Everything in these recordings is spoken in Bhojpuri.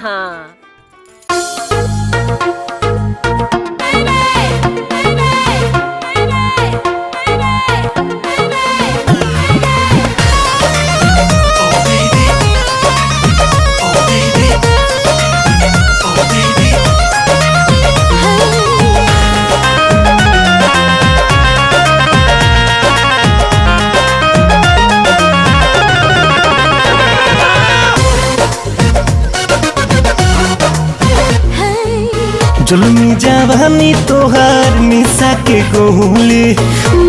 हाँ। जुल्मी जवानी तोहार निशा के गोली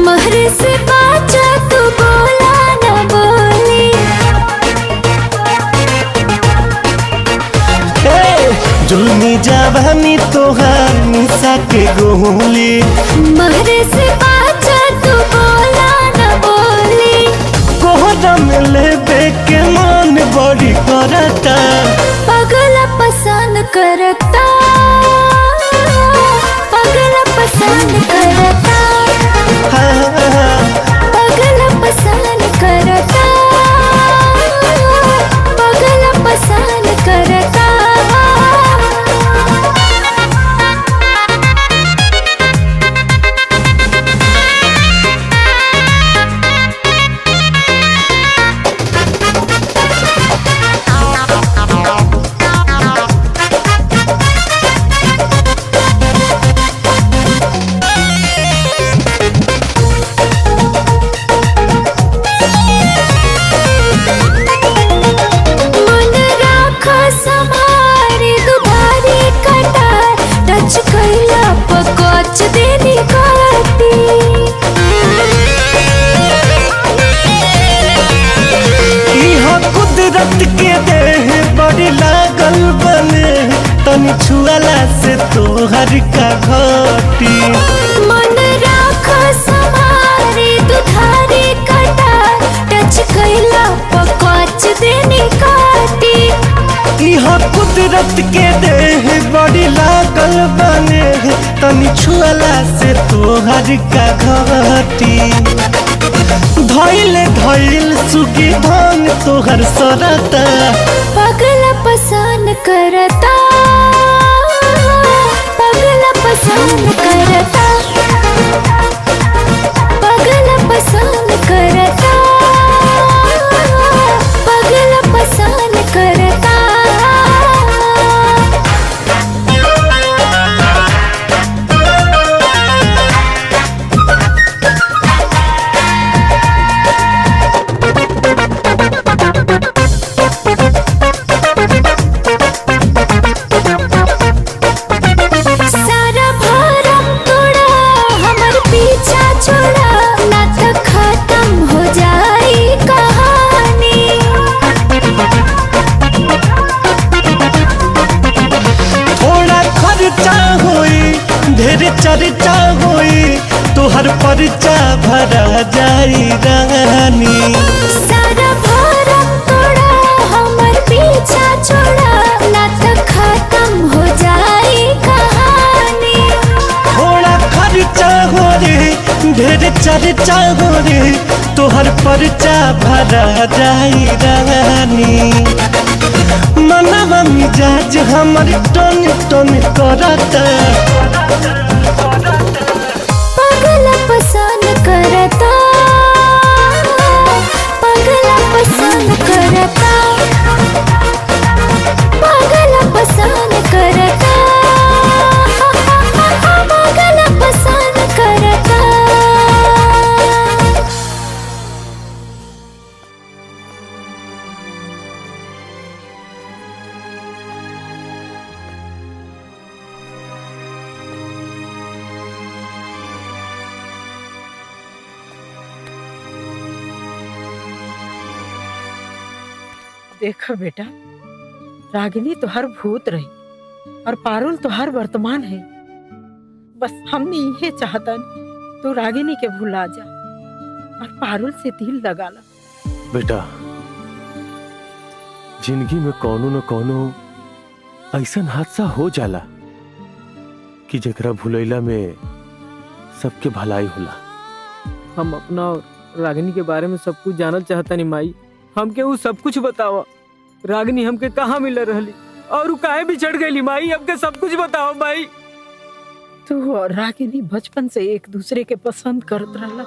महरे से बाचा तू बोला न बोली। जुल्मी जवानी तोहार निशा के गोली महरे से बाचा तू बोला न बोली। कोहरा में लेबे के मन बड़ी करता पगला पसंद करता, पगला पसंद करता, पगला पसंद करता, पगला पसंद करता। कुदरत के देह बड़ी लागल बने तनी छुआला से तोहर का घटी। मन राख संभारी दुधारी कटा टच कैला पकवाच देनी काटी। इहा कुदरत के देह बड़ी लागल बने तनी छुआला से तोहर का घटी। धइले धइल सुगी भांग तोहर सरता पगला पसंद करता, पगला पसंद करता, पगला पसंद करता, पगला पसंद करता। चर्चा होई तोहर परचा भरा जाई रानी। सारा भरम तोड़ा हमर पीछा छोड़ा ना तो खत्म हो जाई कहानी। थोड़ा खर्चा हो रे ढेर चर्चा हो रे तोहर परचा भरा जाई रानी। मनवा मिजाज हमर टन टन करता पगला पसंद करता, पगला पसंद करता, पगला पसंद करता, पगला पसंद करता। देखो बेटा, रागिनी तो हर भूत रही और पारुल तो हर वर्तमान है। बस हमने ये चाहता नहीं तो रागिनी के भुला जा और पारुल से दिल लगा ला। बेटा, जिंदगी में कोनो न कोनो ऐसा हादसा हो जाला कि जकरा भुलैला में सबके भलाई होला। हम अपना और रागिनी के बारे में सब कुछ जानल चाहता नहीं माई। हमके वो सब कुछ बतावा। रागिनी हमके कहाँ मिल रहली और उ काहे बिछड़ गई माई? हमके सब कुछ बताओ माई। तू और रागिनी बचपन से एक दूसरे के पसंद करत रहला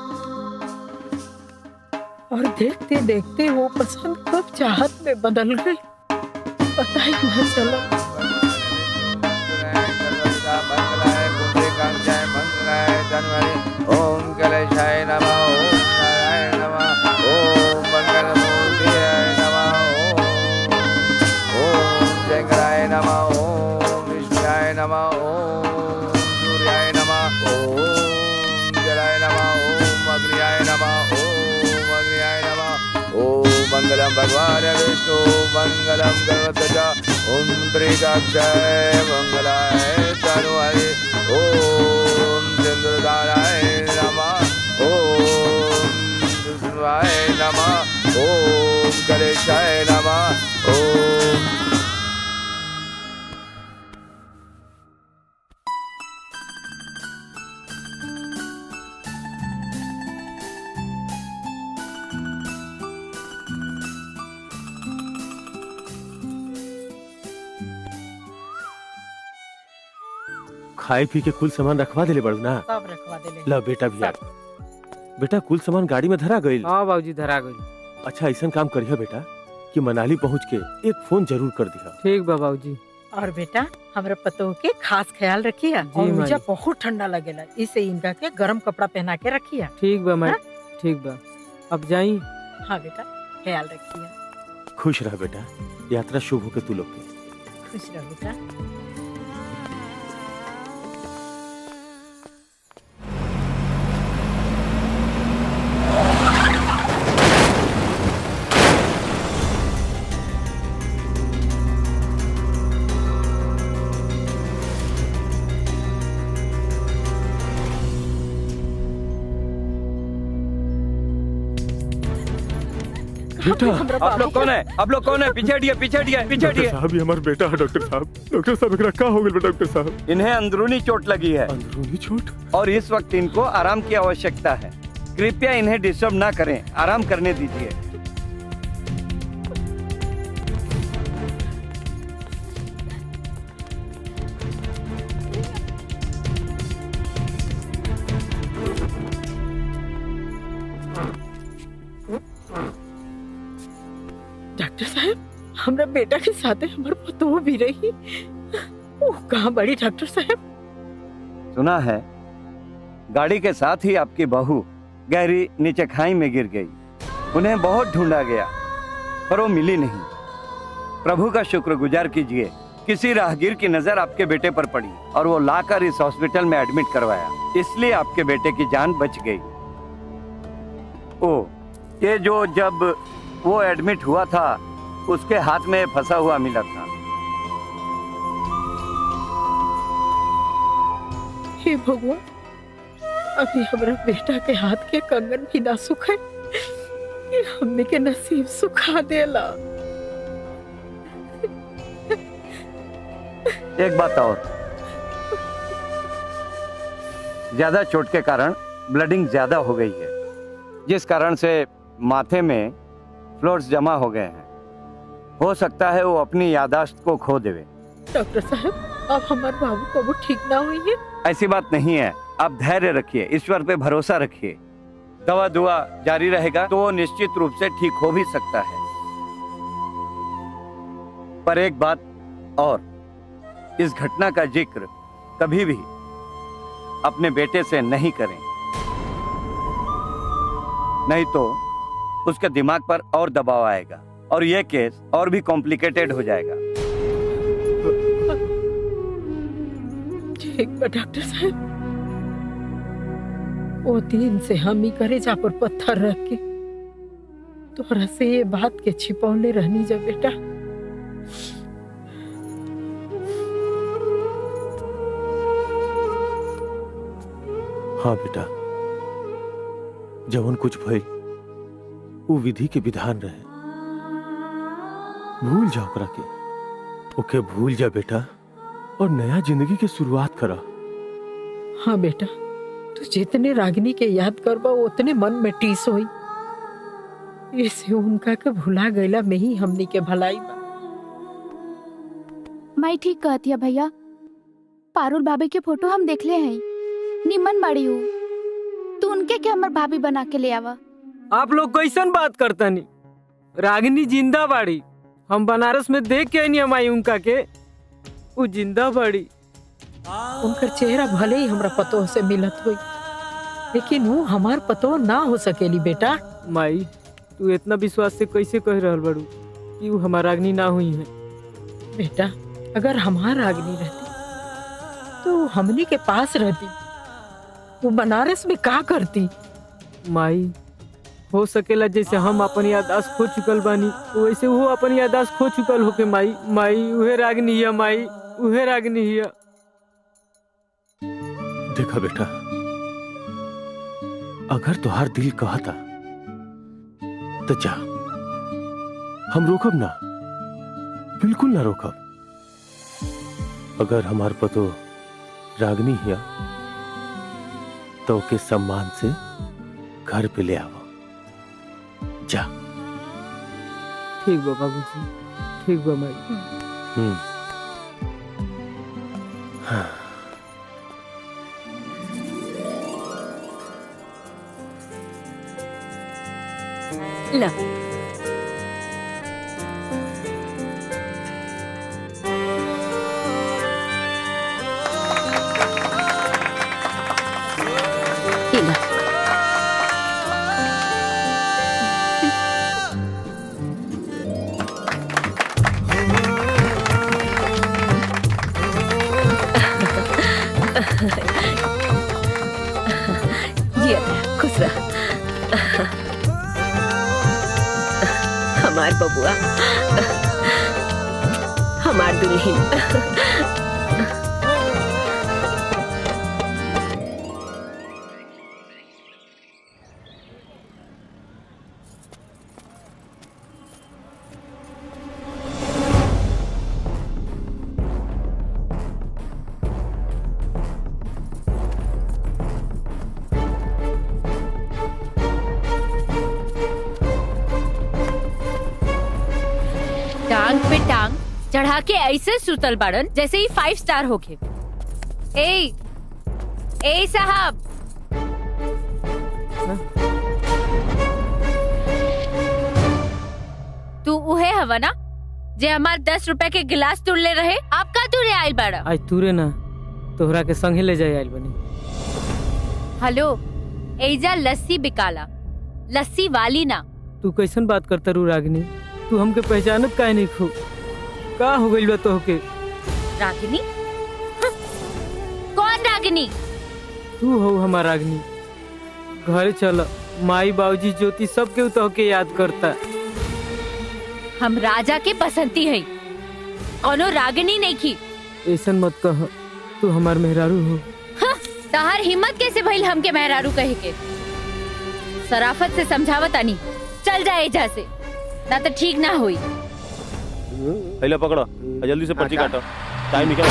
और देखते देखते वो पसंद कब चाहत में बदल गई पता ही न चला। ओम कलेशाय नमः, ओम नारायण नमः, ओम मंगलमूर्तये नमः, ओम शंकराय नमः, ओम विष्णुयाय नमः, ओम सूर्याय नमः, ओम जलाय नमः, ओम अग्नियाय नमः, ओम अग्नियाय नमः, ओम मंगलम भगवान विष्णु मंगलम गणपतये, ओम त्रिकाक्षाय मंगलाय तनुहरे, ओम चंद्रधाराय नमः, ओम विष्णुवाय नमः, ओम कलेशाय नमः, ओम खाए पी के कुल सामान रखवा देले बड़ू ना? सब रखवा देले। ला बेटा भी आ। बेटा कुल सामान गाड़ी में धरा गईल। हाँ बाबूजी धरा गई। अच्छा ऐसा काम करिया बेटा कि मनाली पहुंच के एक फोन जरूर कर दिया। ठीक बा बाबूजी। और बेटा हमरा पतोह के खास ख्याल रखिया जी और माई। मुझे बहुत ठंडा लगेला इसे इनका के गर्म कपड़ा पहना के रखिया। ठीक बा माई। हाँ? ठीक बा। अब जाई। हाँ बेटा ख्याल रखिया। खुश रह बेटा, यात्रा शुभ हो के तू लोग के। खुश रहो बेटा। बेटा आप लोग कौन है? आप लोग कौन है? पीछे हटिए, पीछे हटिए, पीछे डॉक्टर हटिए। साहब ये हमारा बेटा है। डॉक्टर साहब एकरा का हो गया डॉक्टर साहब? इन्हें अंदरूनी चोट लगी है अंदरूनी चोट? और इस वक्त इनको आराम की आवश्यकता है। कृपया इन्हें डिस्टर्ब ना करें, आराम करने दीजिए। डॉक्टर साहब हमरा बेटा के साथे हमर पतोह भी रही। ओह कहाँ बड़ी डॉक्टर साहब? सुना है गाड़ी के साथ ही आपकी बहू गहरी नीचे खाई में गिर गई। उन्हें बहुत ढूंढा गया पर वो मिली नहीं। प्रभु का शुक्रगुजार कीजिए, किसी राहगीर की नजर आपके बेटे पर पड़ी और वो लाकर इस हॉस्पिटल में एडमिट करवाया, इसलिए आपके बेटे की जान बच गई। ओ ये जो जब वो एडमिट हुआ था उसके हाथ में फंसा हुआ मिला था। हे भगवान अभी हमारा बेटा के हाथ के कंगन भी ना सुखे, ये हमने के नसीब सुखा देला। एक बात और, ज्यादा चोट के कारण ब्लडिंग ज्यादा हो गई है, जिस कारण से माथे में फ्लोर्स जमा हो गए हैं। हो सकता है वो अपनी याददाश्त को खो देवे। डॉक्टर साहब अब हमारे बाबू को वो ठीक ना हुई है। ऐसी बात नहीं है, आप धैर्य रखिए, ईश्वर पे भरोसा रखिए। दवा दुआ जारी रहेगा तो वो निश्चित रूप से ठीक हो भी सकता है। पर एक बात और, इस घटना का जिक्र कभी भी अपने बेटे से नहीं करें, नहीं तो उसके दिमाग पर और दबाव आएगा और यह केस और भी कॉम्प्लिकेटेड हो जाएगा। ठीक बा डॉक्टर साहब, वो दिन से हम ही करेजा पर पत्थर रख के तोहरा से ये बात के छिपौले रहनी जा बेटा। हाँ बेटा, जवन कुछ भइल वो विधि के विधान रहे, भूल जाओ ओकरा के। ओके भूल जा बेटा और नया जिंदगी की शुरुआत करा। हाँ बेटा, तू जितने रागिनी के याद करबा उतने मन में टीस होई। इसे उनका के भुला गईला में ही हमनी के भलाई बा। माई ठीक कहती है भैया। पारुल भाभी के फोटो हम देख ले हैं, निमन बड़ी हूँ। तू उनके के हमर भाभी बना के ले आवा। आप लोग कैसन बात करता नहीं? रागिनी जिंदा बाड़ी। हम बनारस में देख के नहीं हमारी उनका के वो जिंदा बाड़ी। उनकर चेहरा भले ही हमरा पतो से मिलत हुई, लेकिन वो हमार पतो ना हो सकेली बेटा। माई तू इतना विश्वास से कैसे कह रहल बड़ू कि वो हमार रागिनी ना हुई है? बेटा अगर हमार रागिनी रहती तो हमनी के पास रहती, वो बनारस में का करती? माई हो सकेला जैसे हम अपन याददाश्त खो चुकल बानी वैसे वो अपन याददाश्त खो चुकल होके। माई माई उहे रागिनी है, माई उहे रागिनी है। देखा बेटा, अगर तुहार दिल कहता तो जा, हम रोकब ना, बिल्कुल ना रोकब। अगर हमार पतो रागनी हिया तो के सम्मान से घर पे ले आओ। जा। ठीक बा बाबूजी, ठीक बा माई। हाँ। ला इला ये खुश रह हमार बबुआ, हमार दुल्हन। टांग पे टांग चढ़ा के ऐसे सुतल बाड़न जैसे ही 5 स्टार होके। ए साहब, तू उहे हवा ना जे हमार 10 रुपए के गिलास तुड़ले रहे? आपका तुरे आयल बाड़ा? आज तूरे ना तोहरा के संगे ले जाए आयल बनी। हेलो, एजा लस्सी बिकाला, लस्सी वाली ना। तू कैसन बात करता रू रागिनी? तू हमके पहचानत काहे नहीं खू? का हो गइल बा तोहके? रागिनी? कौन रागिनी? तू हो हमार रागिनी। घर चल, माई बाबूजी ज्योति सबके तोहके याद करता। हम राजा के पसंदी है, कोनो रागिनी नहीं की। ऐसन मत कह, तू हमार मेहरारू हो। तहार हिम्मत कैसे भइल हमके मेहरारू कहे के? सराफत से समझावत आनी, चल जाए एजा से, ना तो ठीक ना हुई। पहले पकड़ो, जल्दी से पर्ची काटो, टाइम निकल।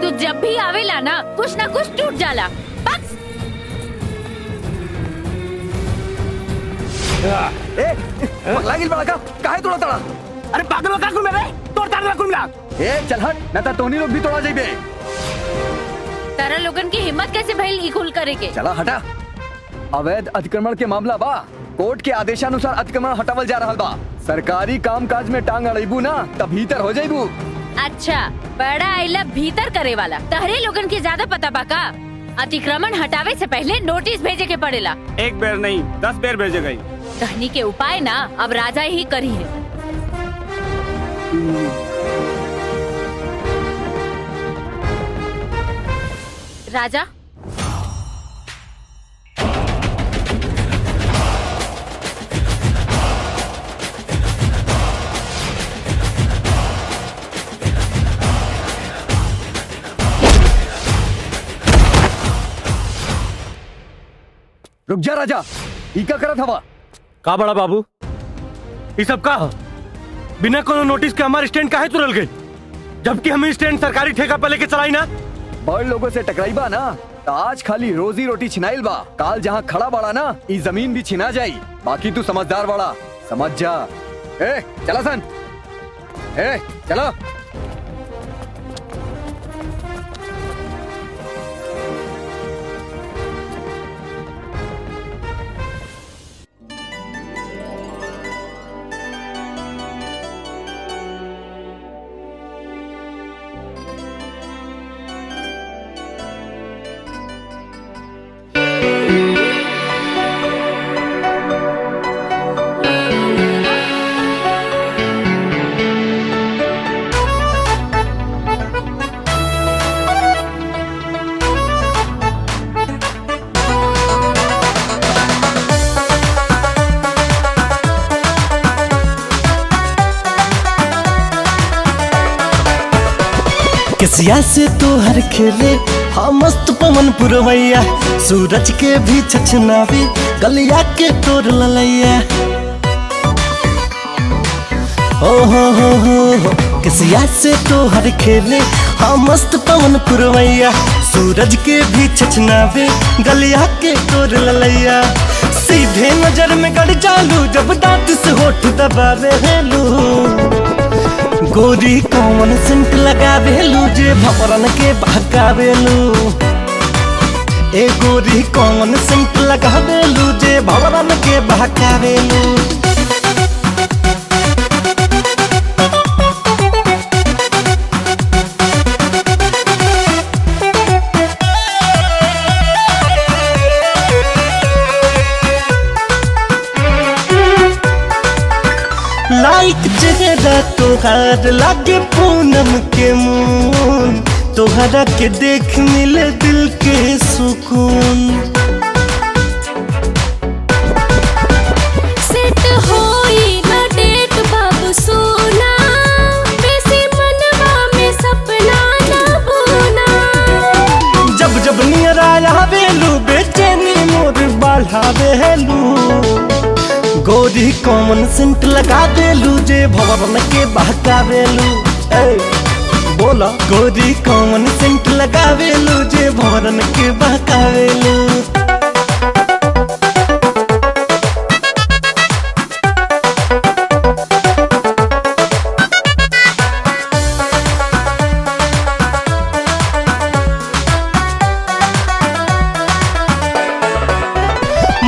तू जब भी आवेला ना कुछ टूट जाला। बस लागिल बड़ा का काहे तोड़ा तड़ा? अरे पागल का कुल मेरे तोड़ ताड़ कुल मिला। ए चल हट, ना ता तोनी लोग भी तोड़ा जाइबे। तारा लोगन की हिम्मत कैसे भइल ई खुल करे के? चला हटा। अवैध अतिक्रमण के मामला बा, कोर्ट के आदेशानुसार अतिक्रमण हटावल जा रहल बा। सरकारी कामकाज में टांग अड़ेबू ना तब भीतर हो जाइबू। अच्छा, बड़ा आइला भीतर करे वाला तहरे लोगन के ज्यादा पता बा का? अतिक्रमण हटावे से पहले नोटिस भेजे के पड़ेला। एक बेर नहीं 10 बेर भेजे गई। कहनी के उपाय ना अब राजा ही करी है। राजा, रुक जा राजा, ई का करत हवा? का बड़ा बाबू, ये सब का ह? बिना कोनो नोटिस के हमारे स्टैंड काहे तुरल गई, जबकि हम स्टैंड सरकारी ठेका पे लेके चलाई ना। बड़ लोगों से टकराइबा ना तो आज खाली रोजी रोटी छिनाइल बा, काल जहाँ खड़ा बड़ा ना ई जमीन भी छिना जाई। बाकी तू समझदार बड़ा, समझ जा। ए चला सन, ए चला। किसिया से तो हर खेले हाँ मस्त पवन पुरवैया, सूरज के भी छछनावे गलिया के तोर ललैया। ओ हो किसिया से तो हर खेले हाँ मस्त पवन पुरवैया, सूरज के भी छछनावे गलिया के तोर ललैया। सीधे नजर में गड़ जालू जब दांत से होठ दबावे हेलू, गोरी कौन सेंट लगावेलू जे भवरन के बहकावेलू। ए गोरी कौन सेंट लगावेलू जे भवरन के बहकावेलू। लाइक चेहरा तोहार लागे पूनम के मून, तोहरा के देख मिले दिल के सुकून। सेट होई ना डेट बाबू सोना, बेसी मनवा में सपना ना बुना। जब जब नियर आवेलू बेचैनी मोर बढ़ावेलू, गोरी कौन सेंट लगा देलू जे भवरन के बहकावेलू। बोला गोरी कौन सेंट लगावेलू जे भवरन के बहकावेलू।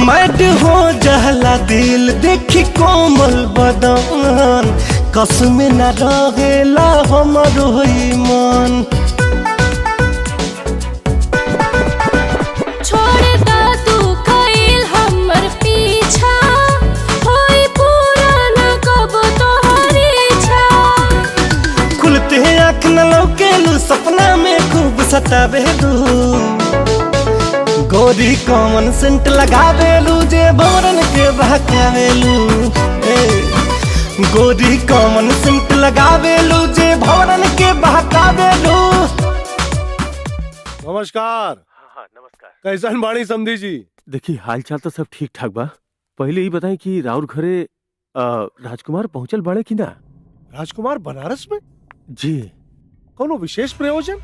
मैड हो जहला दिल देखी कोमल बदन, कसम न रहेला हमर होई मन। छोड़ दा तू कइल हमर पीछा, होई पूरा न कब तोहर इच्छा। खुलते आँख न लौकेलू सपना में खूब सतावेलू, गोरी कौन सेंट लगावेलू जे भवरन के बहकावेलू। गोरी कौन सेंट लगावेलू जे भवरन के बहकावेलू। नमस्कार। हाँ नमस्कार। कैसन बाणी समधी जी? देखिए हाल चाल तो सब ठीक ठाक बा। पहले ही बताएं कि राउर घरे राजकुमार पहुंचल बाड़े कि ना? राजकुमार बनारस में? जी। कोनो विशेष प्रयोजन?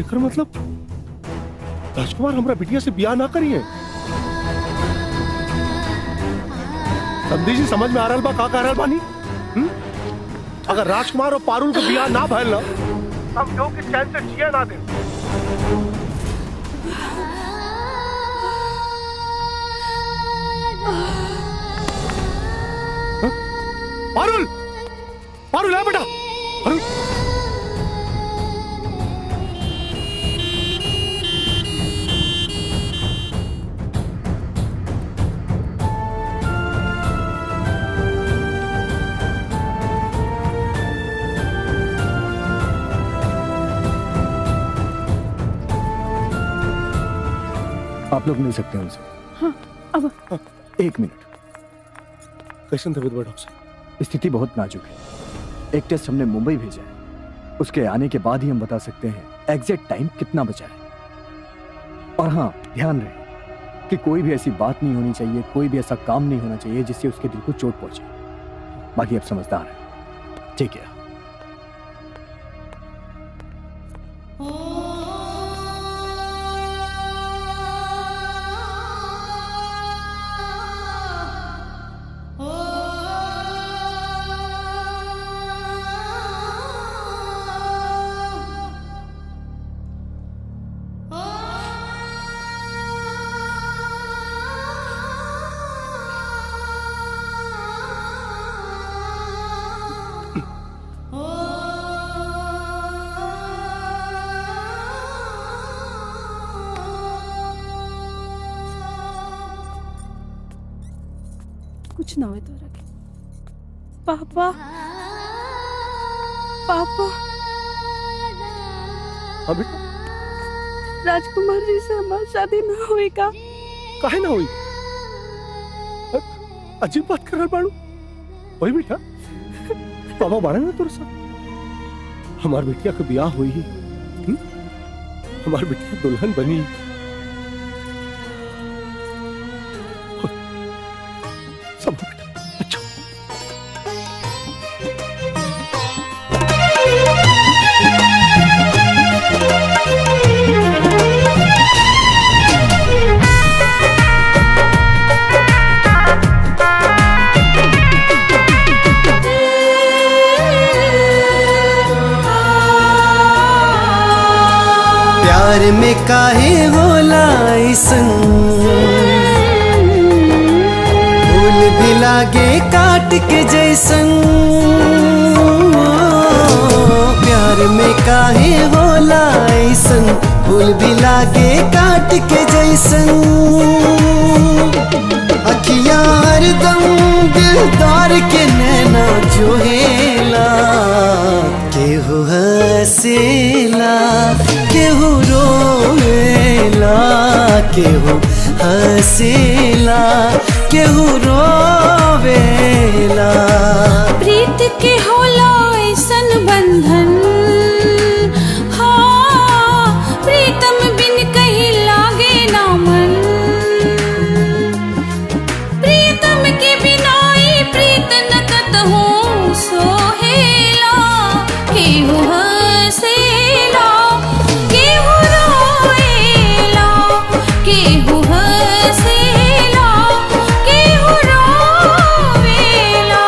एकर मतलब राजकुमार हमरा बिटिया से ब्याह ना करिए। समझी जी समझ में आ रहा बा का कह रहल बानी? अगर राजकुमार और पारुल को ब्याह ना भइल ना, हम लोग के चैन से जिया ना दे। पारुल, पारुल है बेटा, पारुल। आप लोग मिल सकते हैं उनसे। हाँ। अब एक मिनट, कैसन तबीयत बा डॉक्टर साहब? स्थिति बहुत नाजुक है। एक टेस्ट हमने मुंबई भेजा है, उसके आने के बाद ही हम बता सकते हैं एग्जैक्ट टाइम कितना बचा है। और हाँ, ध्यान रहे कि कोई भी ऐसी बात नहीं होनी चाहिए, कोई भी ऐसा काम नहीं होना चाहिए जिससे उसके दिल को चोट पहुंचे। बाकी आप समझदार हैं, ठीक है? कुछ ना हो तो रखे। पापा, पापा, हाँ बेटा, राजकुमार जी से हमारी शादी ना हुई का? काहे ना हुई? अजीब बात कर रहा बाड़ू। वही बेटा, बाबा बाड़ा ना तोरे साथ। हमार बेटिया का ब्याह हुई, हमार बेटिया दुल्हन बनी। सब बेटा, अच्छा। प्यार में काहे होला ऐसन, फूल भी लागे काट के जैसन। प्यार में काहे होला ऐसन, फूल भी लागे काट के जैसन। अखियां हरदम दिलदार के नैना जोहेला, केहू हंसेला केहू रोवेला, केहू हंसेला केहू रोवेला। प्रीत के होला ऐसन बंधन, हाँ प्रीतम बिन कहीं लागे ना मन। प्रीतम के बिना ही प्रीत न कतहूँ सोहेला, केहू हंसेला केहू रोएला, केहू हंसेला केहू रोवेला।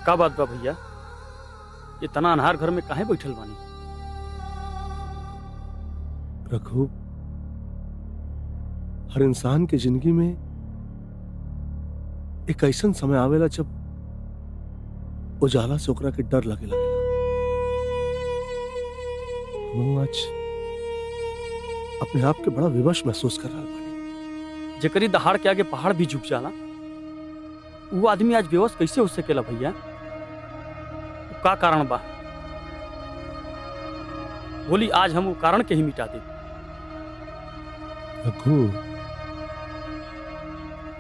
का बात बा भैया, ये तना अनहार घर में काहे बैठल बानी? रघु, हर इंसान के जिंदगी में एक ऐसा समय आवेला जब उजाला से ओकरा के डर लगे लगेला। हम आज अपने आप के बड़ा विवश महसूस कर रहा बानी। जेकरी दहाड़ के आगे पहाड़ भी झुक जाला, वो आदमी आज बेवश कैसे हो सकेला भैया? का कारण बा? बोली आज हम वो कारण के ही मिटा दे। रघु,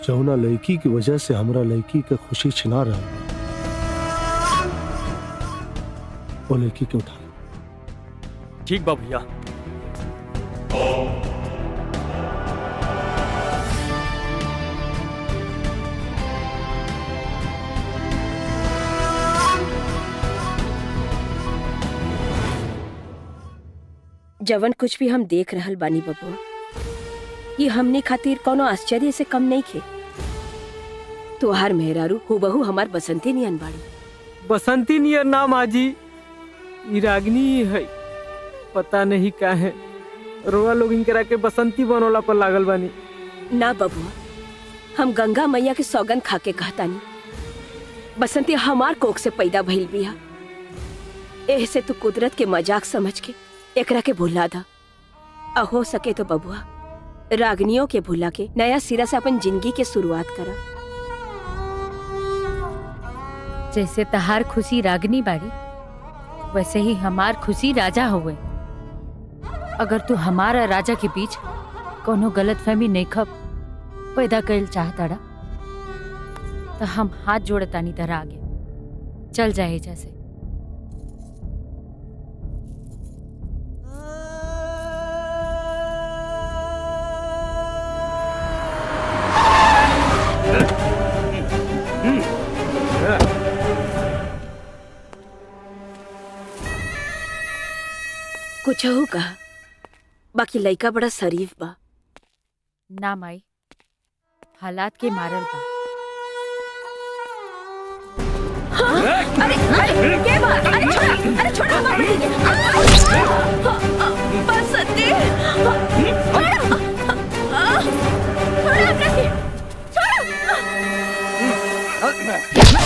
जौना लड़की की वजह से हमरा लड़की के खुशी छिना रहा है, वो लड़की के उठा। ठीक बा भैया। जवन कुछ भी हम देख रहल बानी बबुआ, ये हमने खातिर कोनो आश्चर्य से कम नहीं खे। तुहार मेहरारू हुबहू हमार बसंती नियन बाड़ी। बसंती नियर नाम आजी ई रागिनी ही है। पता नहीं का है रोआ लोग इनकरा के बसंती बनोला पर लागल बानी। ना बबुआ, हम गंगा मैया के सौगंध खा के कहतानी बसंती हमार कोख से पैदा भइल बिया। एह से तू कुदरत के मजाक समझ के एकरा के भुला दा। हो सके तो बबुआ रागनियों के भुला के नया सिरा से अपन जिंदगी के शुरुआत करा। जैसे तहार खुशी रागनी बाड़ी वैसे ही हमार खुशी राजा हुए। अगर तू हमारा राजा के बीच कोनो गलत फहमी नहीं खब पैदा कैल चाहताड़ा तो हम हाथ जोड़तानी तरह आगे चल जाए जैसे। कुछ हो कहा, बाकी लइका बड़ा शरीफ बा। ना माई, हालात के मारल बा। अरे अरे के बात? अरे छोड़ा, अरे छोड़ा हमारे बेटी के। बसंती, छोड़ा, छोड़ा अपना की, इसको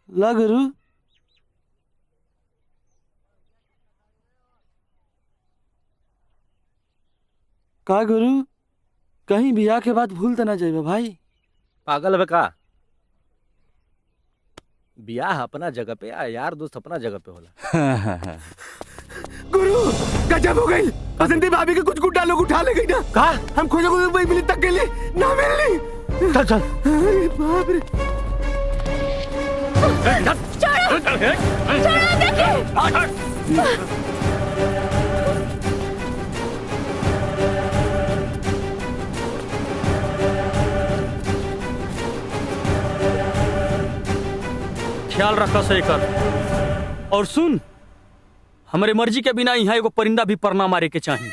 ला गुरु का गुरु कहीं बियाह के बाद भूल तो ना जाइबे भाई। पागल है का? बियाह अपना जगह पे आ यार दोस्त अपना जगह पे होला। गुरु गजब हो गई, बसंती भाभी के कुछ गुड्डा लोग उठा ले गई ना। कहा? हम खोजे वही मिली तक के लिए ना मिलनी। चल चल। अरे बाप रे। ख्याल रखा से कर। और सुन, हमारे मर्जी के बिना यहाँ एगो परिंदा भी पर ना मारे के चाहिए।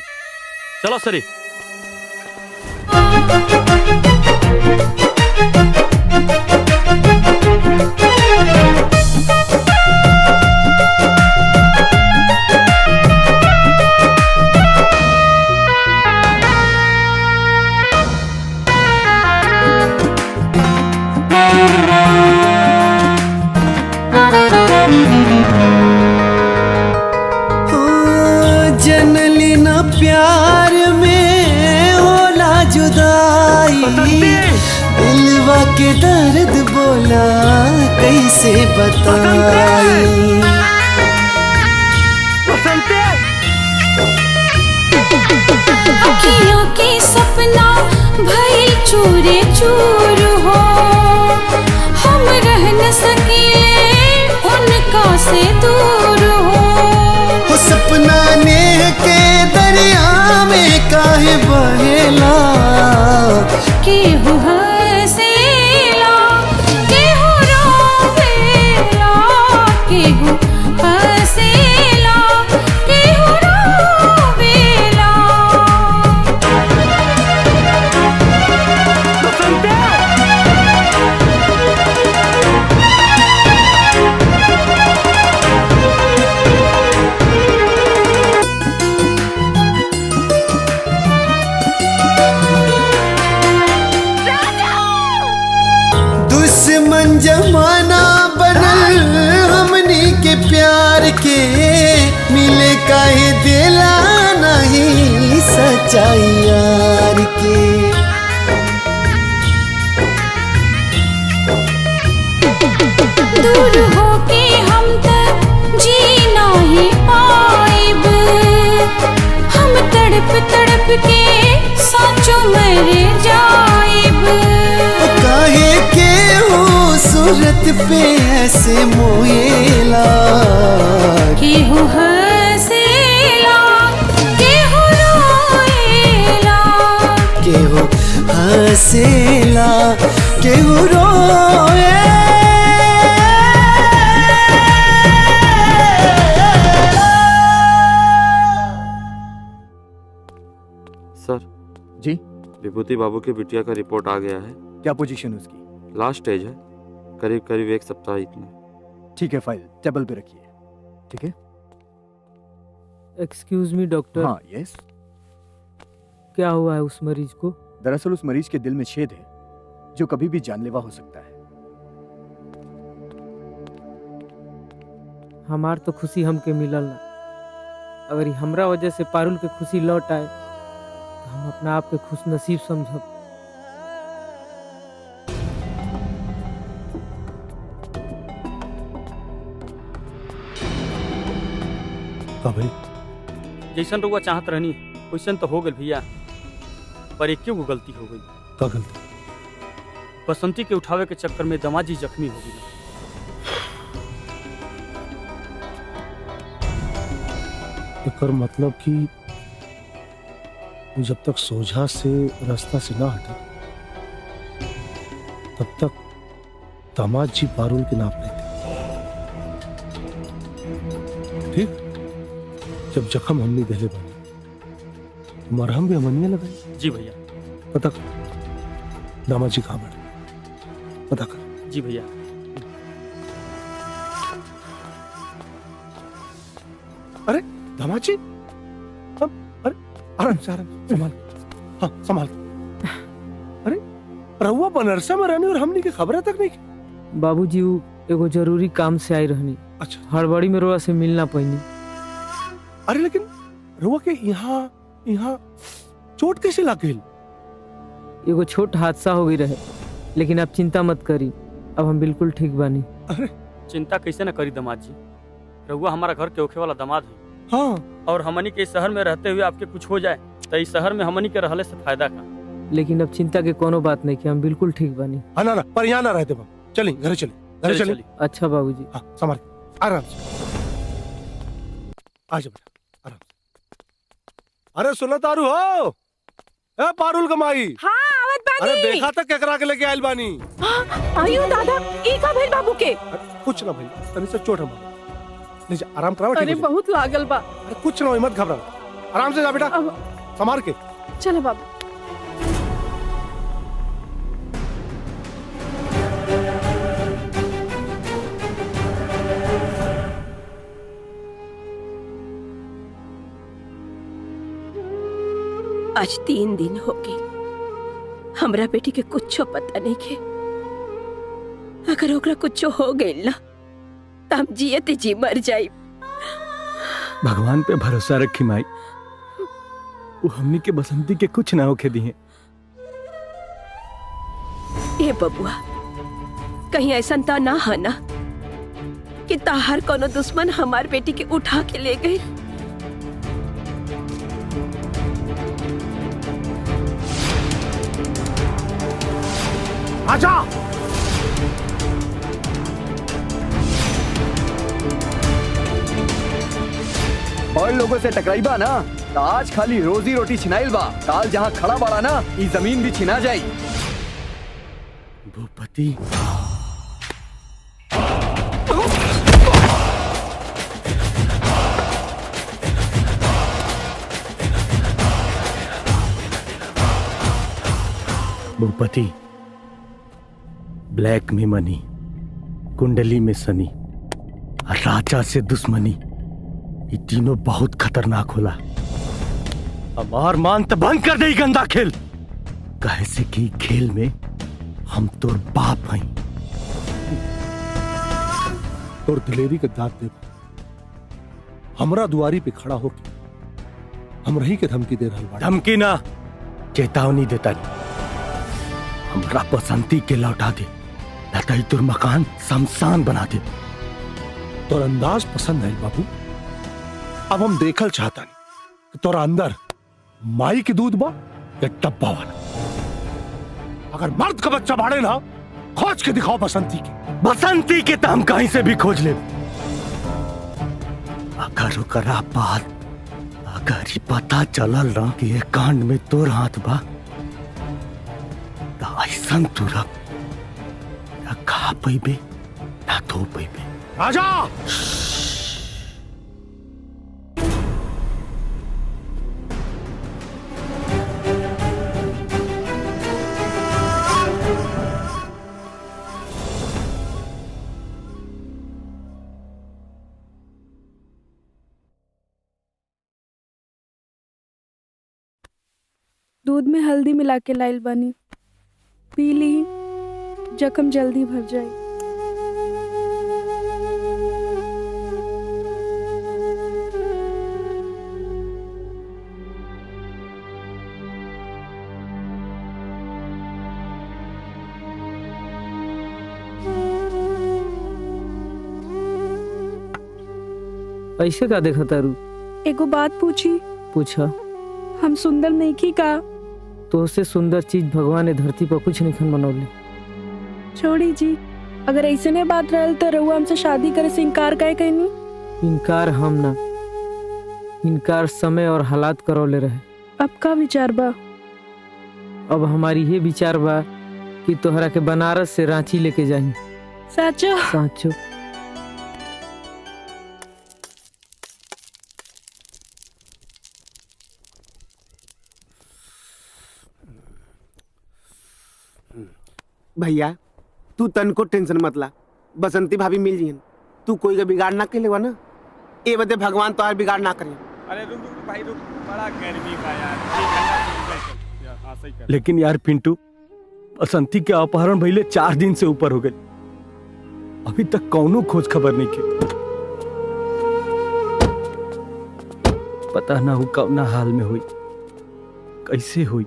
चलो सरी। प्यार में होला जुदाई, दिलवा के दर्द बोला कैसे बताई। अखियों के सपना भइल चूरे चूर हो, हम रह न सके उनका से दूर हो। सपना ने के दरिया में काहे बहेला, केहू हंसेला केहू रोवेला, केहू हंसेला केहू रोवेला। दुश्मन जमाना बनल हमनी के प्यार के, मिले काहे दिला नहीं सच्चाई यार के। दूर होके हम तक जी नहीं पाइब, हम तड़प तड़प के सोचो मर जाइब। काहे के हो सूरत पे ऐसे मोएला, केहू हंसेला केहू रोएला, केहू हंसेला केहू रोए। सर जी विभूति बाबू की बिटिया का रिपोर्ट आ गया है। क्या पोजीशन है उसकी? लास्ट स्टेज है, करीब करीब 1 सप्ताह इतना। ठीक है, फाइल टेबल पे रखिए। ठीक है। Excuse me doctor. हाँ यस। क्या हुआ है उस मरीज को? दरअसल उस मरीज के दिल में छेद है जो कभी भी जानलेवा हो सकता है। हमार तो खुशी हमके मिलल ना, अगर हमरा वजह से पारुल के खुशी लौट आए तो हम अपना आप के खुश नसीब समझब। भाई जैसन रुआ चाहत रहनी वैसन तो हो गल भैया, पर एक क्यों गलती हो गई। का गलती? बसंती के उठावे के चक्कर में दमाजी जख्मी हो गई। एकर मतलब कि वो जब तक सोझा से रास्ता से ना हटे तब तक दामाद जी पारुल के नाप लेते। ठीक, जब जख्म हमने दहले बने तो मरहम भी हमनिया लगाई। जी भैया। पता कर दामाद जी कहाँ बैठे, पता कर। जी भैया। अरे दामाद जी, अरे आराम से संभाल। हाँ संभाल। अरे रहुआ बनारसा में रहने और हमने की खबर तक नहीं की। बाबूजी वो एगो जरूरी काम से आई रहनी। अच्छा। हड़बड़ी में रोआ से मिलना पैनी। अरे लेकिन रहुआ के यहाँ चोट कैसे लग गई? एगो छोट हादसा हो गई रहे, लेकिन आप चिंता मत करी, अब हम बिल्कुल ठीक बानी। अरे चिंता कैसे न करी दामाद जी, रहुआ हमारा घर के होखे वाला दामाद है। हाँ। और हमनी के इस शहर में रहते हुए आपके कुछ हो जाए तो इस शहर में हमनी के रहले से फायदा का। लेकिन अब चिंता के कोनो बात नहीं कि हम बिल्कुल ठीक बानी। हाँ ना पर यहाँ ना रहते बाबू, चलें घर चलें चलें। अच्छा बाबूजी। हाँ संभाल आराम से। आ जा बेटा आराम से। अरे सुनो तारू हो, ए पारुल कमाई। हाँ आवत बानी। अरे देखा था केकरा के लेके आइल बानी। आयु दादा ई का भइल बाबू के? कुछ ना भाई, तनी से चोट हम ले जा, आराम कराओ। अरे बहुत लागल बा। अरे कुछ ना, मत घबरा, आराम से जा बेटा, संभाल के। चलो बाबू। आज 3 दिन हो गए हमरा बेटी के कुछ पता नहीं के। अगर ओकरा कुछ हो गइल ना तो हम जियते जी मर जाई। भगवान पे भरोसा रखी माई, वो हमनी के बसंती के कुछ ना होके दिए। ए बबुआ, कहीं ऐसा तो ना है ना कि ताहर कोनो दुश्मन हमार बेटी के उठा के ले गए। आजा। और लोगों से टकराइबा ना तो आज खाली रोजी रोटी छिनाइल बा, काल जहाँ खड़ा बड़ा ना ये जमीन भी छिना जाई। भूपति भूपति, ब्लैक में मनी, कुंडली में शनि और राजा से दुश्मनी, ये तीनों बहुत खतरनाक होला। हमार मान तो भंग कर दे गंदा खेल, कहे से कि खेल में हम तोर बाप हई। तोर दिलेरी के दांत दे, हमरा दुआरी पे खड़ा होके हम रही के धमकी दे रहा। धमकी ना, चेतावनी देता नहीं। हमरा बसंती के लौटा दे, लताई तुर मकान शमशान बना दे। तोर अंदाज पसंद है बाबू। अब हम देखल चाहता नहीं कि तोरा अंदर माई के दूध बा या डब्बा वाला। अगर मर्द का बच्चा बाड़े ना, खोज के दिखाओ बसंती के। बसंती के तो हम कहीं से भी खोज ले। अगर ओकरा बात अगर ही पता चलल ना कि ये कांड में तोर हाथ बा, तो ऐसा तुरा ना खा पैबे ना धो पैबे। राजा, दूध में हल्दी मिला के लाइल बानी, पी ली, जख्म जल्दी भर जाए। ऐसे का देखा तारू? एगो बात पूछी? पूछा। हम सुंदर नहीं की का? तो उससे सुंदर चीज भगवान ने धरती पर कुछ नहीं बनौले। छोड़ी जी, अगर ऐसे ने बात रहल तो रहुआ हमसे शादी करे से इनकार काहे कहनी? इनकार हम ना, इनकार समय और हालात करौले रहे। अब का विचार बा? अब हमारी ये विचार बा कि तोहरा के बनारस से रांची लेके जाही। साचो? साचो। भैया तू तन को टेंशन मत ला, बसंती भाभी मिल जियन। तू कोई का बिगाड़ ना के लेवा ना, ए बदे भगवान तो बिगाड़ ना करिए। अरे रुक रुक भाई रुक, बड़ा गर्मी का यार। हाँ सही कर। लेकिन यार पिंटू, बसंती के अपहरण भइले 4 दिन से ऊपर हो गए, अभी तक कौनो खोज खबर नहीं की। पता ना हो कौना हाल में हुई, कैसे हुई।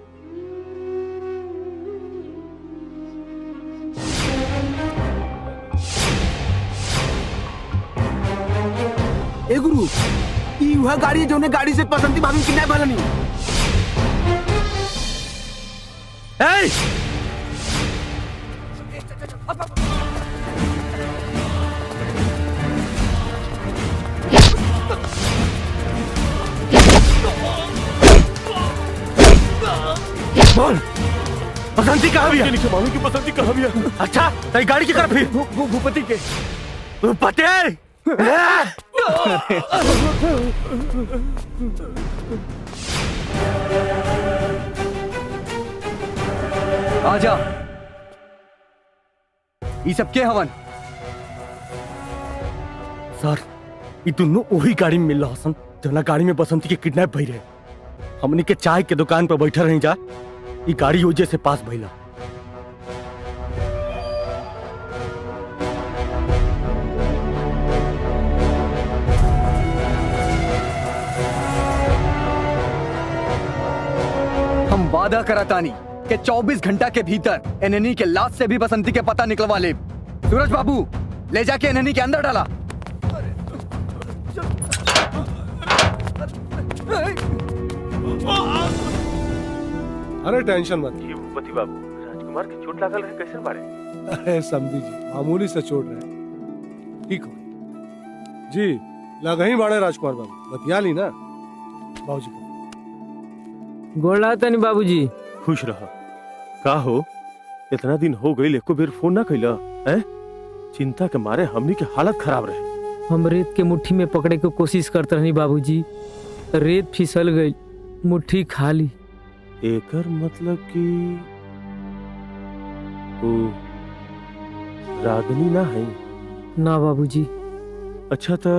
ए गुरु, ई वह गाड़ी है जो ने गाड़ी से बसंती भाभी किडनैप भला नहीं। ए! बोल, बसंती कहाँ भी है? नहीं मालूम कि बसंती कहाँ भी है। अच्छा, तेरी गाड़ी की तरफ ही। भूपति के। भूपति! आजा। ये सब के हवन? सर, ये दोनों वही गाड़ी में मिल रहा हसन जना गाड़ी में बसंती के किडनैप भई रहे। हमने के चाय के दुकान पर बैठे रही जा, ये गाड़ी वजह से पास भइला। हम वादा करातानी कि 24 घंटा के भीतर एनएनी के लाश से भी बसंती के पता निकलवा ले। सूरज बाबू, ले जाके एनएनी के अंदर डाला। अरे टेंशन मत। भूपति बाबू, राजकुमार की चोट लागल है, कैसे बारे? अरे समझी जी, मामूली से चोट रहे, ठीक हो जी। लगा ही बाड़े राजकुमार बाबू, बतिया ली ना बाबूजी को। गोला तनी बाबूजी। खुश रहा। का हो, इतना दिन हो गई, एको बेर फोन ना कैला हैं? चिंता के मारे हमनी के हालत खराब रहे। हम रेत के मुट्ठी में पकड़े के कोशिश करते रहनी बाबूजी, रेत फिसल गई, मुट्ठी खाली। एकर मतलब कि वो रागनी ना है? ना बाबूजी। अच्छा तो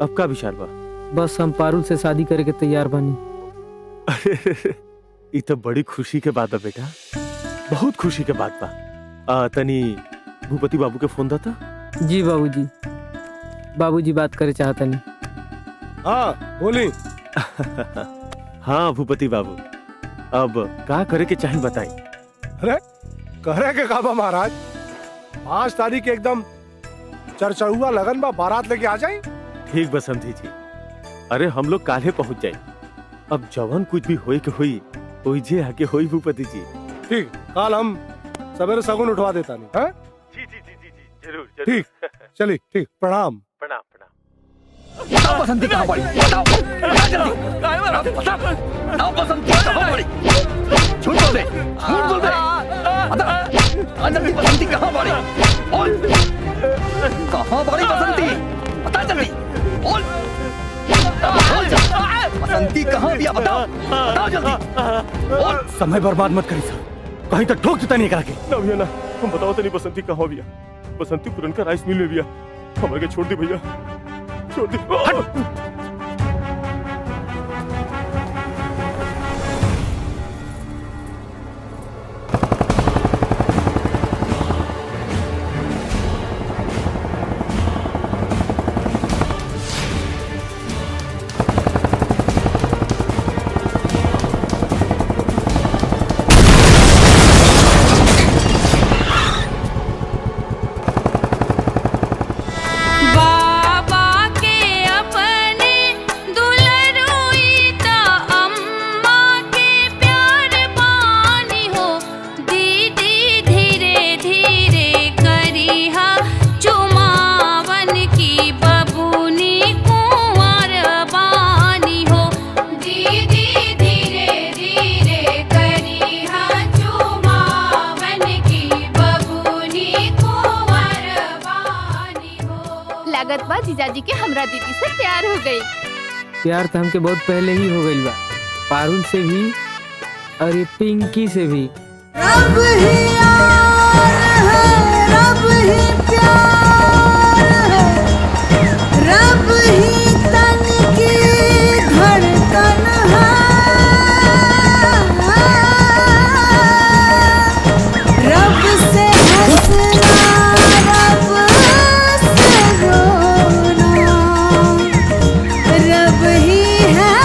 अब का विचार बा? बस हम पारुल से शादी करे के तैयार बानी। ये तो बड़ी खुशी के बात है बेटा, बहुत खुशी के बात बा। तनी भूपति बाबू के फोन दाता। जी बाबूजी। बाबूजी बात करे चाहता नहीं। हाँ बोली। हाँ भूपति बाबू, अब का करे के चाहिए बताई। अरे करे के काबा महाराज, 5 तारीख एकदम चरचरुआ लगन बा, बारात लेके आ जाए। ठीक बसंती जी, अरे हम लोग काले पहुंच जाए। अब जवान कुछ भी होई के होई, ओई जे आके होई भूपति जी। ठीक, कल हम सवेरे सगुन उठवा देता नहीं। हाँ जी जी जी जी जी जरूर जरूर। ठीक, चलिए ठीक, प्रणाम। प्रणाम प्रणाम। बताओ बसंती कहाँ पड़ी? बताओ जल्दी। बताओ बसंती कहाँ पड़ी? झूठ बोल दे, झूठ बोल दे। बता जल्दी, बसंती कहाँ पड़ी? बोल कहाँ पड़ी बसंती? बता जल्दी, बोल बोल जल्दी। बसंती कहाँ दिया? बताओ बताओ जल्दी, बोल। समय बर्बाद मत करी सर, कहीं तक ठोक देता नहीं करा के। ना भैया ना, हम बताओ तो नहीं बसंती कहाँ भैया? बसंती पुरनका राइस मिल में भैया, हमारे के छोड़ दी भैया, छोड़ दी। लागत बा जीजाजी के हमरा दीदी से प्यार हो गई। प्यार तो हमके बहुत पहले ही हो गई बा, पारुल से भी और ये पिंकी से भी। रब ही यार है, रब ही प्यार है, रब ही तन की धड़कन है, रब से हंसना, रब से रोना, रब ही है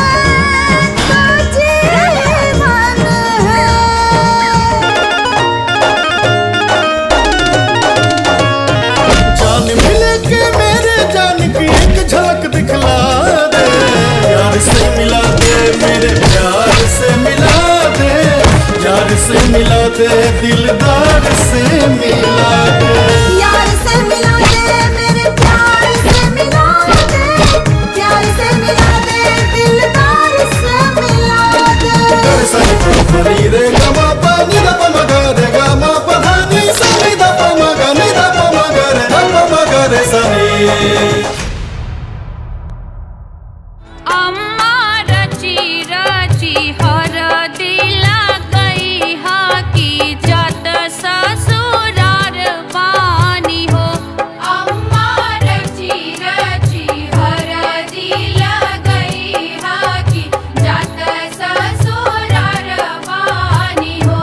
तो जीवन है। जान मिले के मेरे जान की एक झलक दिखला दे, प्यार से मिला दे मेरे प्यार से मिला दे, प्यार से मिला दे दिलदार से मिला दे, यार से मिला दे मेरे प्यार से मिला दे, प्यार से मिला दे दिलदार से मिला दे। दर्शन फरी रे गमा पानी दा पमगा रे गमा पधानी सनी दा पमगा नि दा पमगा रे दा पमगा रे सनी। अम्मा रची रची हर दिला गई हा की जात ससुरार पानी हो। अम्मा रची रची हर दिला गई हा की जात ससुरार पानी हो।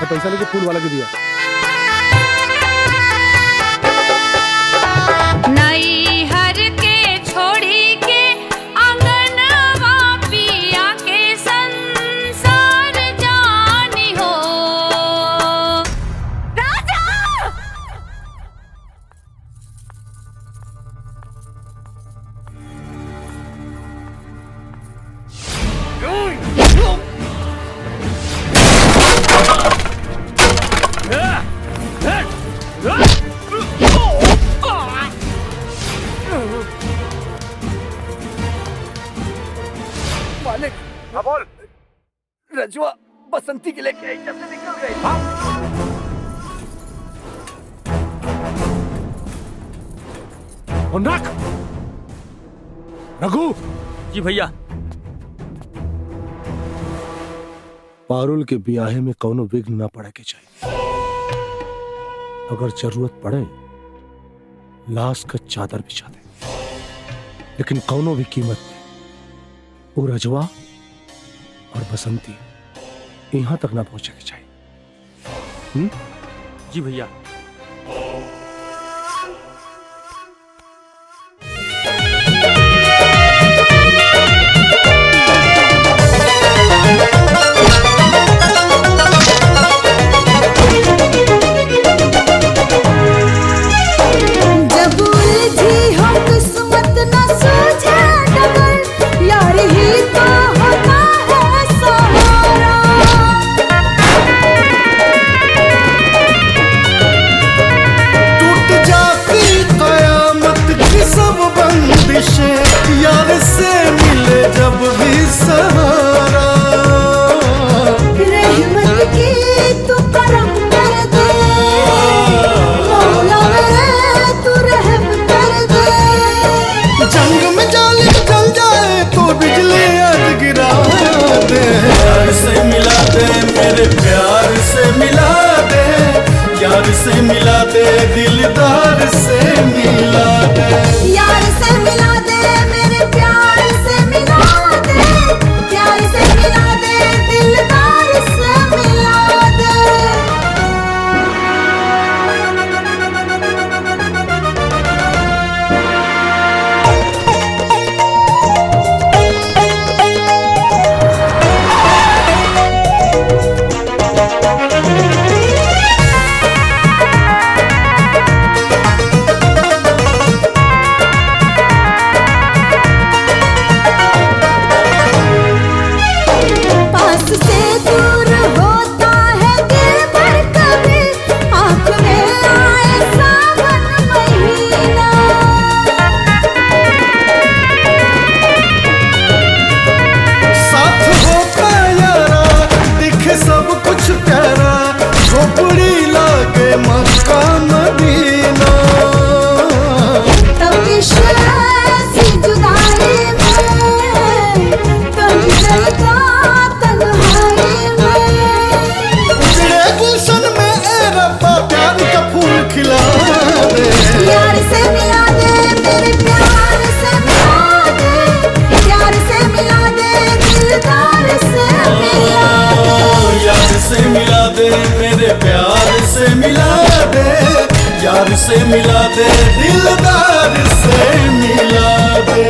पैसा लेके फूल वाला के दिया। नई हर के छोड़ी के अंगनवा पिया मालिक, हाँ बोल। रजुआ बसंती के लेके जब से निकल गई। रख रघु। जी भैया। पारुल के ब्याहे में कौनो विघ्न ना पड़े के चाहिए। अगर जरूरत पड़े लाश का चादर बिछा दे, लेकिन कौनो भी कीमत पे वो रजवा और बसंती यहां तक ना पहुंचे के चाहिए। जी भैया। जब उलझी हो किस्मत न सूझे डगर, यार ही तो होता है सहारा। टूट जाती कयामत की सब बंदिशें, यार से मिले जब भी सहारा। रहमत की तू करम कर दे, मौला मेरे तू रहम कर दे। जंग में जालिम चल जाए तो बिजली आज गिरा दे। प्यार से मिला दे मेरे प्यार से मिला दे, यार से मिला दे दिलदार से मिला दे। यार से मिला दे मेरे प्यार से मिला दे, प्यार से मिला दे दिलदार से मिला दे। पास से दूर होता है दिल पर कभी, आँख में आए सावन महीना। साथ होता यारा दिखे सब कुछ प्यारा, झोपड़ी लागे मक्का मदीना। तपिश ऐसी जुदाई में, कभी चलता तन्हाई में। उजड़े गुलशन में ए रब्बा प्यार का फूल खिला दे। यार से मिला दे मेरे प्यार से मिला दे, प्यार से मिला दे दिलदार से मिला दे। यार से मिला दे मेरे प्यार से मिला दे, यार से मिला दे दिलदार से मिला दे।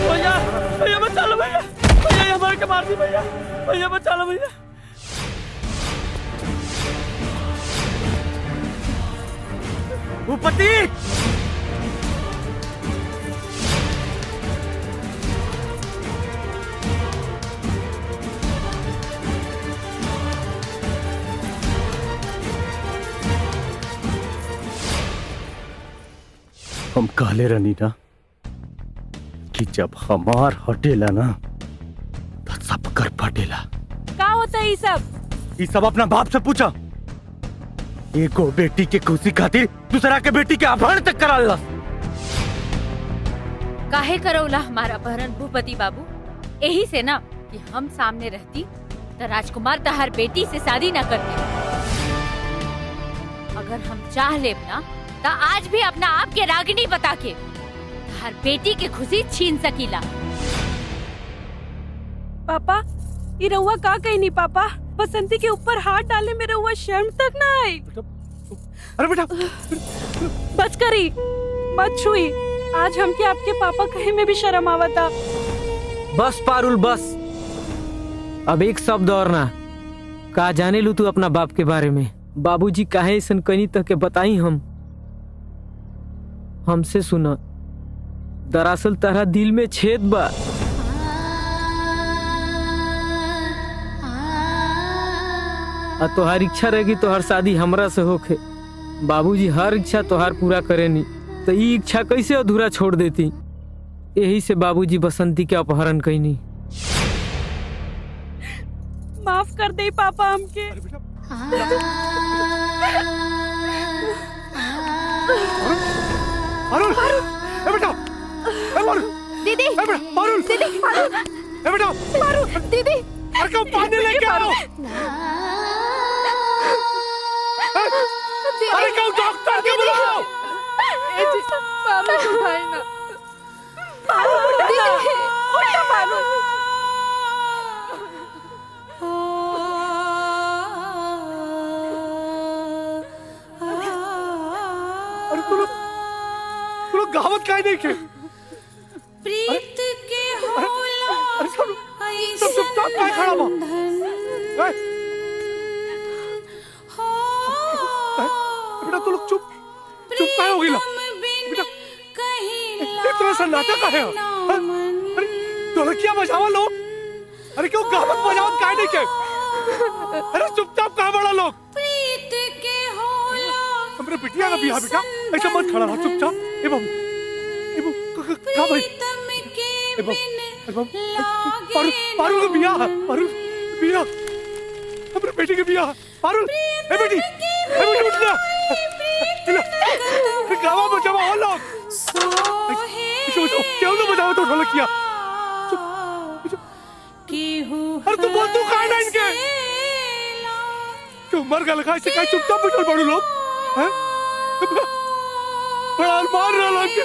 भैया भैया बचा लो भैया। भैया ये हमारे के मार दी भैया। भैया बचा लो भैया। भूपति। हम कहले रहनी ना कि जब हमार हटेला ना तो सब कर फटेला। का होता है ये सब? ये सब अपना बाप से पूछा। एको बेटी के खुशी खातिर दूसरा के बेटी के अपहरण तक करा ला। काहे करौला हमारा अपहरण भूपति बाबू? यही से ना कि हम सामने रहती तो राजकुमार तहार बेटी से शादी ना करते। अगर हम चाह लेब ना तो आज भी अपना आप के रागिनी बता के हर बेटी के खुशी छीन सकीला। पापा ये रउआ का कही नहीं पापा, बसंती के ऊपर हाथ डाले में रउआ शर्म तक ना आई। अरे बेटा बस करी, मत छुई, आज हमके आपके पापा कहे में भी शर्म आवता। बस पारुल बस, अब एक शब्द और ना। का जाने लू तू अपना बाप के बारे में? बाबूजी काहे ऐसन कनी तक के बताई हमसे सुना। दरअसल तारा दिल में छेद बा। आ तोहार इच्छा रहेगी तोहार शादी हमरा से होखे। बाबूजी हर इच्छा तोहार पूरा करेनी, तो ई इच्छा कैसे अधूरा छोड़ देती? यही से बाबूजी बसंती के अपहरण कैनी। माफ कर दे पापा हमके। पारुल, ए बेटा, ए पारुल, दीदी, ए बेटा, पारुल, दीदी, ए बेटा, पारुल, दीदी, अरे क्यों पानी लेके आओ? अरे क्यों डॉक्टर के बुलाओ? पारुल उठाई ना। पारुल उठा, उठा पारुल। अरे तू लोग गावत काहे नहीं के? प्रीत के होला अरे सब चुपचाप काहे खड़ा बा? बेटा तू लोग चुप काहे हो गइला? बेटा इतना सन्नाटा काहे है? अरे ढोलकिया बजावा लोग। अरे क्यों गावत बजावत काहे नहीं के? अरे चुपचाप काहे बड़ा लोग? प्रीत के होला हमरे बिटिया का बियाह बेटा, ऐसा मत खड़ा रहा चुपचाप। ए बाबू का भाई? ए बाबू पारुल का बियाह, पारुल बियाह, हमरे बेटी के बियाह। पारुल, ए बेटी उठ ना। गावा बजावा हो लोग। क्यों ना बजावा तो ढोलकिया? अरे तू बोल, तू कहाँ है इनके? क्यों मर गया ऐसे कहीं चुपचाप बैठल पड़ू लोग? बड़ा अरमान रहा के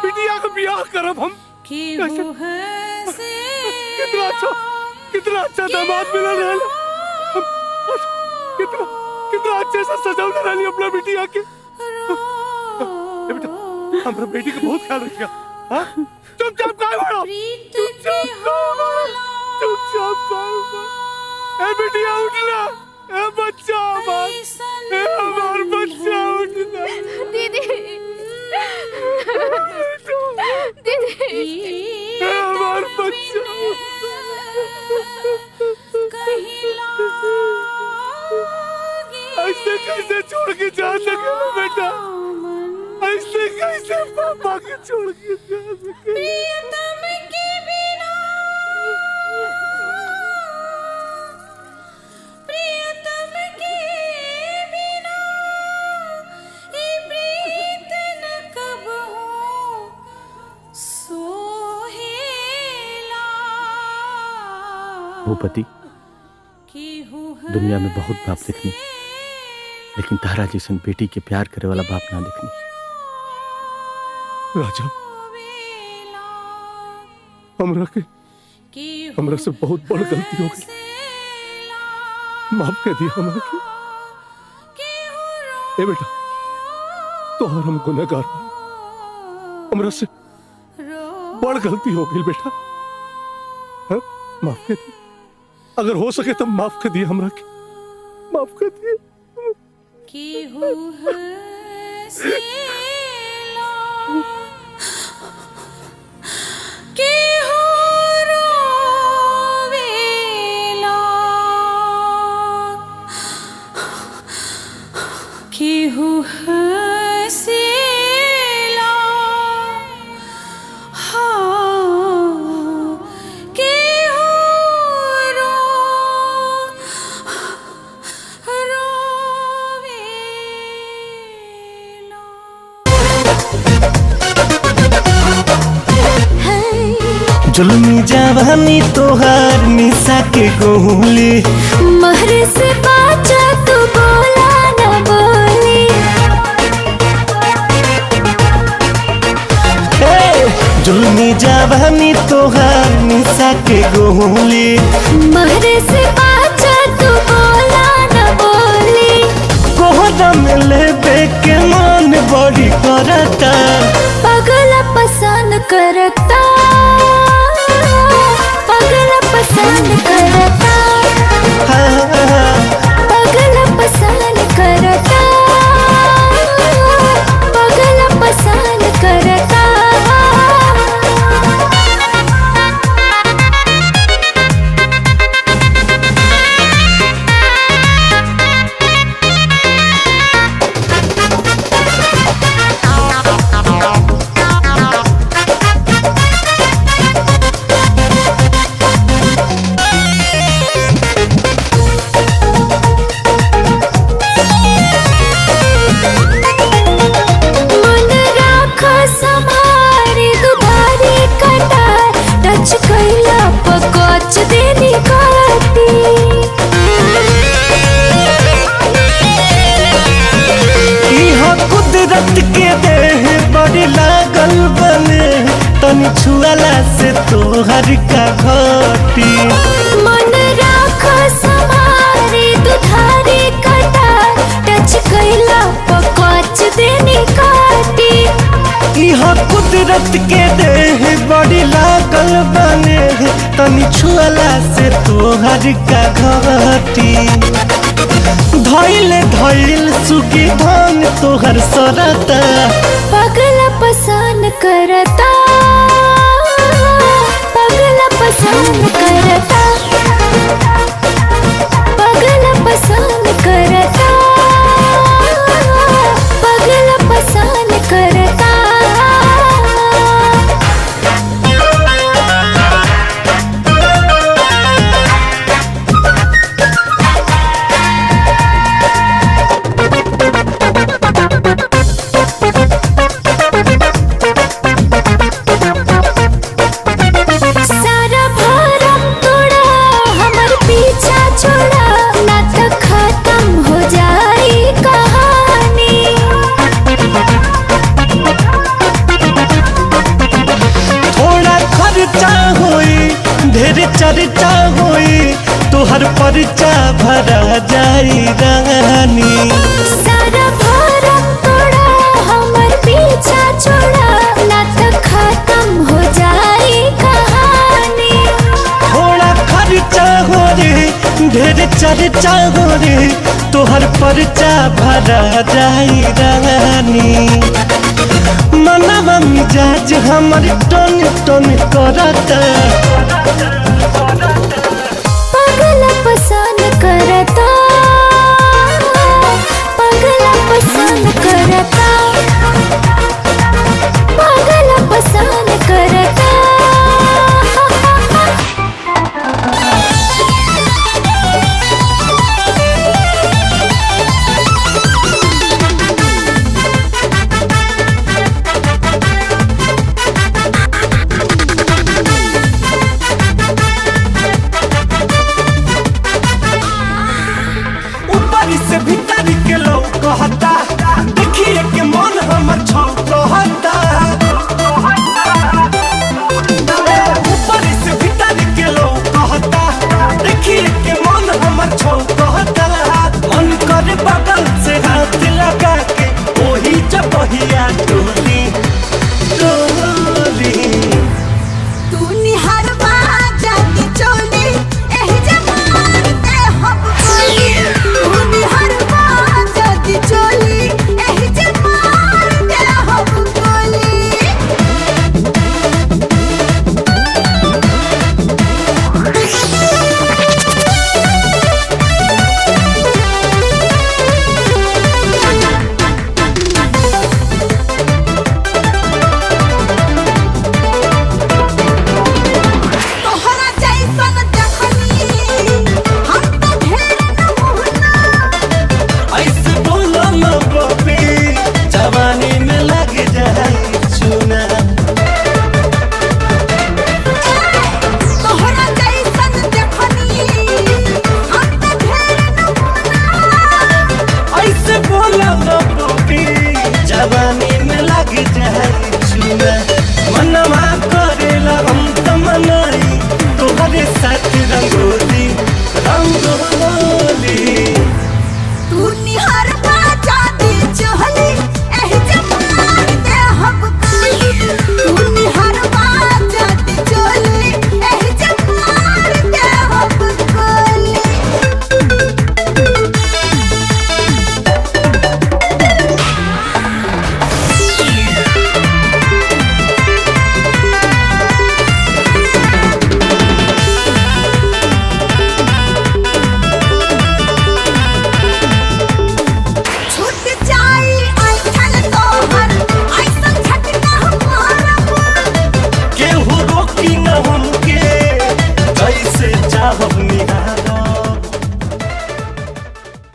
बिटिया का बियाह करब हम। कितना अच्छा दामाद मिला रहल। कितना अच्छे से सजावल रहली अपना बिटिया के। बेटा हमरा बेटी का बहुत ख्याल रखिया। हां चुपचाप काहे बड़ा? चुपचाप काहे बड़ा? ए बिटिया उठ ना। ए बच्चा हमार, ए हमार बच्चा उठ ना। दीदी, दीदी, ए हमार बच्चा। ऐसे कैसे छोड़ के जा सके बेटा? ऐसे कैसे पापा के छोड़ के जा सके? प्रियतम के बिना, प्रियतम के बिना ये प्रीत न कब हो सोहेला। भूपति, दुनिया में बहुत बाप देखनी, लेकिन तारा जैसन बेटी के प्यार करे वाला बाप ना देखनी। राजा, हमरा से बहुत बड़ गलती हो गई। माफ कर दिया हमरा के। ए बेटा, तो हम गुनहगार बानी। हमरा से बड़ गलती हो गई बेटा। हाँ? माफ कर दिया। अगर हो सके तो माफ कर दिया हमरा के। माफ कर दिया। जुल्मी जवानी तोहार निशा के गोली, महर से बाचा तू बोला न बोली। जुल्मी जवानी तोहार निशा के गोली, महर से बाचा तू बोला न बोली। कोह कोहरा में लेबे के मन बड़ी करता। पगला पसंद करता, पगला पसंद करता, पगला पसंद करता, पगला पसंद करता। मन राखा संभारी दुधारी कटार, टच कैला पकोच देनी काटी। इहा कुदरत के देह बड़ी लागल बने, तनी छुआला से तोहर का घटी। मन राखा संभारी दुधारी कटार, टच कैला पकोच देनी काटी। इहा कुदरत के देह बड़ी लागल बने, तनी छुआला से तोहर का घटी। धइल धइल सुगी धान तोहर सरता। पगला पसंद करता, पगला पसंद करता, पगला पसंद करता, पगला पसंद करता। सारा भरम तोड़ा, हमर पीछा छोड़ा, ना तो खत्म हो जाई कहानी। थोड़ा खर्चा होई ढेर चर्चा होई, तोहर परचा भरा जाई रानी। सारा भरम तोड़ा, हमर पीछा छोड़ा, ना तो खत्म हो जाई कहानी। थोड़ा खर्चा हो रे ढेर चर्चा हो रे, तोहर परचा भरा जाई रानी। मनवा मिजाज हमर टन टन करता। पगला पसंद करता, पगला पसंद करता,